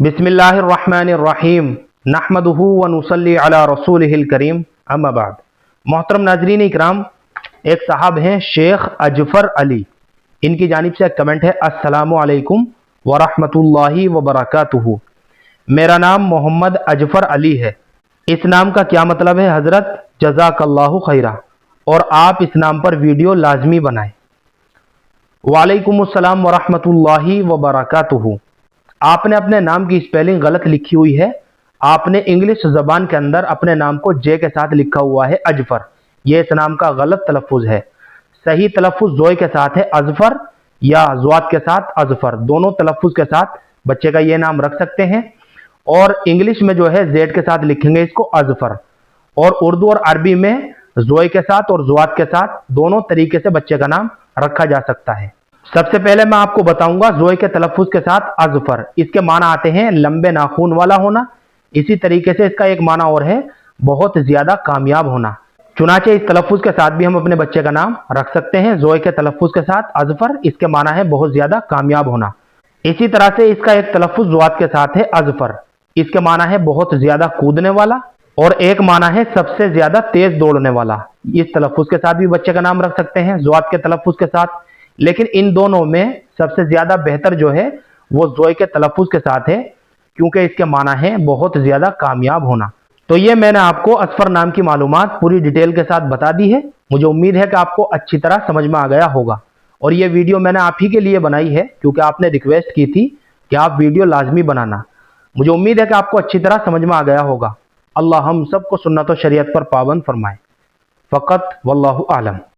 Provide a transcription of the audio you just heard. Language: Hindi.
बिस्मिल्लाहिर्रहमानिर्रहीम नहमदुहु व नुसल्ली अला रसूलिहिल करीम अम्मा बाद। मोहतरम नाज़रीन इकराम, एक साहब हैं शेख अजफर अली, इनकी जानिब से एक कमेंट है, अस्सलामु अलैकुम व रहमतुल्लाहि व बरकातुहू। मेरा नाम मोहम्मद अजफर अली है। इस नाम का क्या मतलब है हज़रत? जज़ाकल्लाहु खैरा, और आप इस नाम पर वीडियो लाजमी बनाएं। वालेकुमुस्सलाम व रहमतुल्लाहि व बरकातुहू। आपने अपने नाम की स्पेलिंग गलत लिखी हुई है। आपने इंग्लिश ज़बान के अंदर अपने नाम को जे के साथ लिखा हुआ है अजफर। यह इस नाम का गलत तलफ़ुज़ है। सही तलफ़ुज़ जोय के साथ है अजफर, या ज़्वाद के साथ अजफर। दोनों तलफ़ुज़ के साथ बच्चे का ये नाम रख सकते हैं। और इंग्लिश में जो है जेड के साथ लिखेंगे इसको अजफर, और उर्दू और अरबी में जोय के साथ और ज़्वाद के साथ दोनों तरीके से बच्चे का नाम रखा जा सकता है। सबसे पहले मैं आपको बताऊंगा जोय के तलफ़ुज़ के साथ अजफर, इसके माना आते हैं लंबे नाखून वाला होना। इसी तरीके से इसका एक माना और है बहुत ज्यादा कामयाब होना। चुनाचे इस तलफ़ुज़ के साथ भी हम अपने बच्चे का नाम रख सकते हैं। जोय के तलफ़ुज़ के साथ अजफर, इसके माना है बहुत ज्यादा कामयाब होना। इसी तरह से इसका एक तलफ़ुज़ ज़्वाद के साथ है अजफर, इसके माना है बहुत ज्यादा कूदने वाला, और एक माना है सबसे ज्यादा तेज दौड़ने वाला। इस तलफ़ुज़ के साथ भी बच्चे का नाम रख सकते हैं ज़्वाद के तलफ़ुज़ के साथ। लेकिन इन दोनों में सबसे ज्यादा बेहतर जो है वो जोय के तलफ़ुज़ के साथ है, क्योंकि इसके माना है बहुत ज्यादा कामयाब होना। तो ये मैंने आपको अजफर नाम की मालूमात पूरी डिटेल के साथ बता दी है। मुझे उम्मीद है कि आपको अच्छी तरह समझ में आ गया होगा। और ये वीडियो मैंने आप ही के लिए बनाई है, क्योंकि आपने रिक्वेस्ट की थी कि आप वीडियो लाजमी बनाना। मुझे उम्मीद है कि आपको अच्छी तरह समझ में आ गया होगा। अल्लाह हम सबको सुन्नत और शरीयत पर पाबंद फरमाए। फ़कत वल्लाहु आलम।